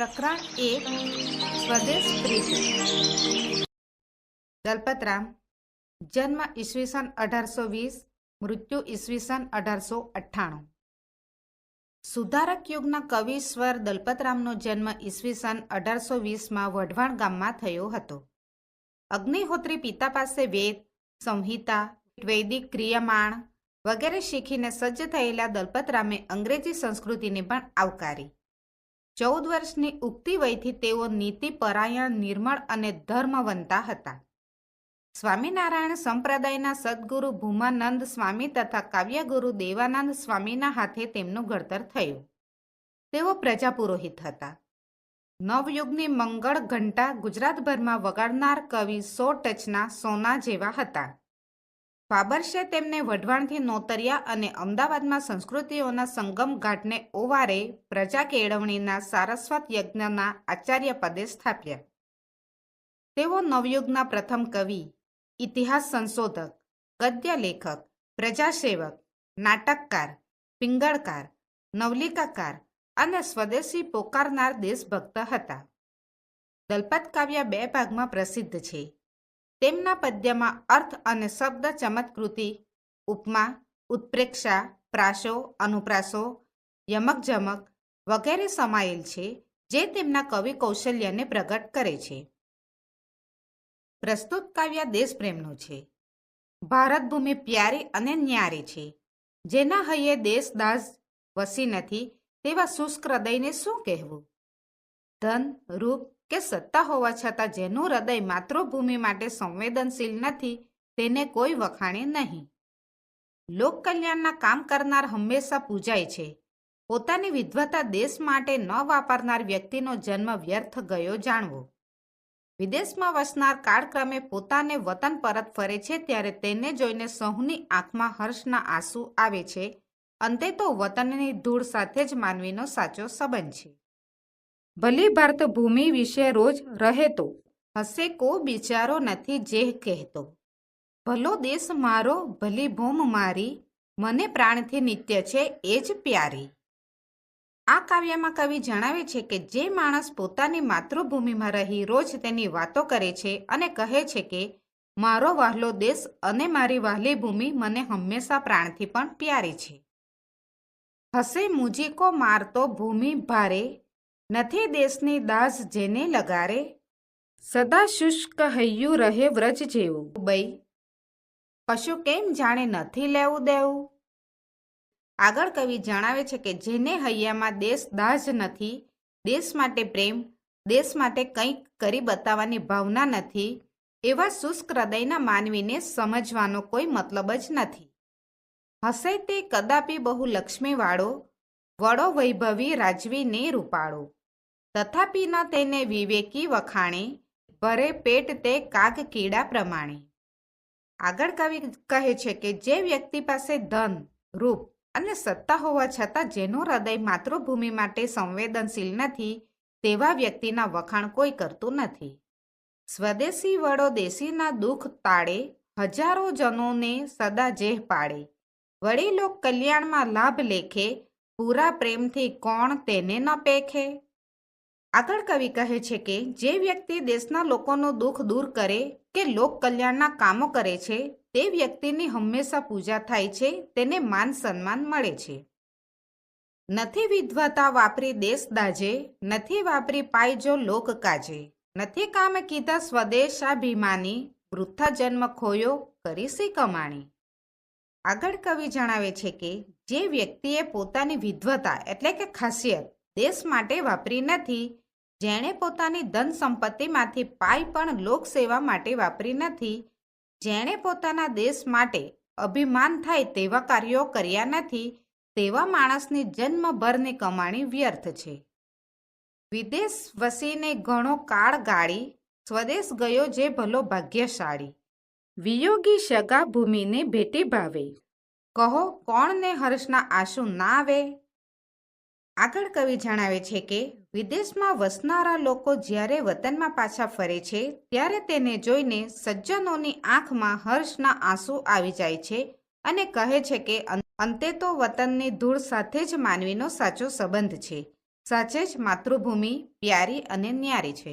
પ્રકરણ 1 સ્વદેશ પ્રીતિ। દલપતરામ જન્મ ઈસવીસન 1820, મૃત્યુ ઈસવીસન 1898। સુધારક યુગના કવિ સ્વર દલપતરામનો જન્મ ઈસવીસન 1820માં વઢવાણ ગામમાં થયો હતો। અગ્નિહોત્રી પિતા પાસે વેદ, સંહિતા, વૈદિક ક્રિયામાણ વગેરે શીખીને સજ્જ થયેલા દલપતરામે અંગ્રેજી સંસ્કૃતિને પણ આવકારી। 14 વર્ષની ઉગતી વયથી તેઓ નીતિપરાયણ, નિર્મળ અને ધર્મવંતા હતા। સ્વામિનારાયણ સંપ્રદાયના સદગુરુ ભૂમાનંદ સ્વામી તથા કાવ્યગુરુ દેવાનંદ સ્વામીના હાથે તેમનું ઘડતર થયું। તેઓ પ્રજાપુરોહિત હતા। નવયુગની મંગળ ઘંટા ગુજરાતભરમાં વગાડનાર કવિ 100 ટચના સોના જેવા હતા। ફાબર્શે તેમને વઢવાણથી નોતર્યા અને અમદાવાદમાં સંસ્કૃતિઓના સંગમ ઘાટને ઓવારે પ્રજા કેળવણીના સારસ્વત યજ્ઞના આચાર્ય પદે સ્થાપ્યા। તેઓ નવયુગના પ્રથમ કવિ, ઇતિહાસ સંશોધક, ગદ્ય લેખક, પ્રજાસેવક, નાટકકાર, પિંગળકાર, નવલિકાકાર અને સ્વદેશી પોકારનાર દેશભક્ત હતા। દલપત કાવ્ય 2 ભાગમાં પ્રસિદ્ધ છે। તેમના પદ્યમાં અર્થ અને શબ્દ ચમત્કૃતિ, ઉપમા, ઉત્પ્રેક્ષા, પ્રાસો, અનુપ્રાસો, યમક જમક વગેરે સમાયેલ છે, જે તેમના કવિ કૌશલ્યને પ્રગટ કરે છે। પ્રસ્તુત કાવ્ય દેશપ્રેમનું છે। ભારત ભૂમિ પ્યારી અને ન્યારી છે, જેના હૈયે દેશ દાસ વસી નથી, તેવા શુષ્ક હૃદયને શું કહેવું? ધન, રૂપ કે સત્તા હોવા છતાં જેનું હૃદય માતૃભૂમિ માટે સંવેદનશીલ નથી, તેને કોઈ વખાણે નહીં। લોક કલ્યાણના કામ કરનાર હંમેશા પૂજાય છે। પોતાની વિદ્વતા દેશ માટે ન વાપરનાર વ્યક્તિનો જન્મ વ્યર્થ ગયો જાણવો। વિદેશમાં વસનાર કાળક્રમે પોતાને વતન પરત ફરે છે, ત્યારે તેને જોઈને સહુની આંખમાં હર્ષના આંસુ આવે છે। અંતે તો વતનની ધૂળ સાથે જ માનવીનો સાચો સંબંધ છે। ભલી ભારત ભૂમિ વિશે રોજ રહેતો, હસે કો બિચારો નથી જે કહેતો। ભલો દેશ મારો, ભલી ભૂમ મારી, મને પ્રાણથી નિત્ય છે એ જ પ્યારી। આ કાવ્યમાં કવિ જણાવે છે કે જે માણસ પોતાની માતૃભૂમિમાં રહી રોજ તેની વાતો કરે છે અને કહે છે કે મારો વહાલો દેશ અને મારી વહાલી ભૂમિ મને હંમેશા પ્રાણથી પણ પ્યારી છે। હસે મુજીકો મારતો ભૂમિ ભારે, નથી દેશની દાઝ જેને લગારે। સદા શુષ્ક હૈયું રહે વ્રજ જેવું, બઈ કશું કેમ જાણે નથી લેવું દેવું। આગળ કવિ જણાવે છે કે જેને હૈયામાં દેશ દાઝ નથી, દેશ માટે પ્રેમ, દેશ માટે કંઈક કરી બતાવવાની ભાવના નથી, એવા શુષ્ક હૃદયના માનવીને સમજવાનો કોઈ મતલબ જ નથી। હશે તે કદાપી બહુ લક્ષ્મીવાળો, વડો વૈભવી રાજવી ને રૂપાળો, તથાપિ ન તેને વિવેકી વખાણે, ભરે પેટ તે કાગ કીડા પ્રમાણે। આગળ કવિ કહે છે કે જે વ્યક્તિ પાસે ધન, રૂપ અને સત્તા હોવા છતાં જેનું હૃદય માતૃભૂમિ માટે સંવેદનશીલ નથી, તેવા વ્યક્તિના વખાણ કોઈ કરતું નથી। સ્વદેશી વડો દેશીના દુઃખ તાળે, હજારો જનોને સદા જેહ પાડે, વળી લોક કલ્યાણમાં લાભ લેખે, પૂરા પ્રેમથી કોણ તેને ન પેખે। આગળ કવિ કહે છે કે જે વ્યક્તિ દેશના લોકોનું દુઃખ દૂર કરે કે લોક કલ્યાણના કામો કરે છે, તે વ્યક્તિની હંમેશા પૂજા થાય છે, તેને માન સન્માન મળે છે। નથી વિદ્વતા વાપરી દેશ દાજે, નથી વાપરી પાય જો લોક કાજે, નથી કામ કીધા સ્વદેશાભિમાની, વૃથા જન્મ ખોયો કરી સી કમાણી। આગળ કવિ જણાવે છે કે જે વ્યક્તિએ પોતાની વિદ્વતા એટલે કે ખાસિયત દેશ માટે વાપરી નથી, જેણે પોતાની ધન સંપત્તિમાંથી પાય પણ લોકસેવા માટે વાપરી નથી, જેણે પોતાના દેશ માટે અભિમાન થાય તેવા કાર્યો કર્યા નથી, તેવા માણસની જન્મભરની કમાણી વ્યર્થ છે। વિદેશ વસીને ઘણો કાળ ગાળી, સ્વદેશ ગયો જે ભલો ભાગ્યશાળી, વિયોગી સગા ભૂમિને ભેટી ભાવે, કહો કોણને હર્ષના આંસુ ના આવે। આગળ કવિ જણાવે છે કે વિદેશમાં વસનારા લોકો જ્યારે વતનમાં પાછા ફરે છે, ત્યારે તેને જોઈને સજ્જનોની આંખમાં હર્ષના આંસુ આવી જાય છે અને કહે છે કે અંતે તો વતનની ધૂળ સાથે જ માનવીનો સાચો સંબંધ છે। સાચે જ માતૃભૂમિ પ્યારી અને ન્યારી છે.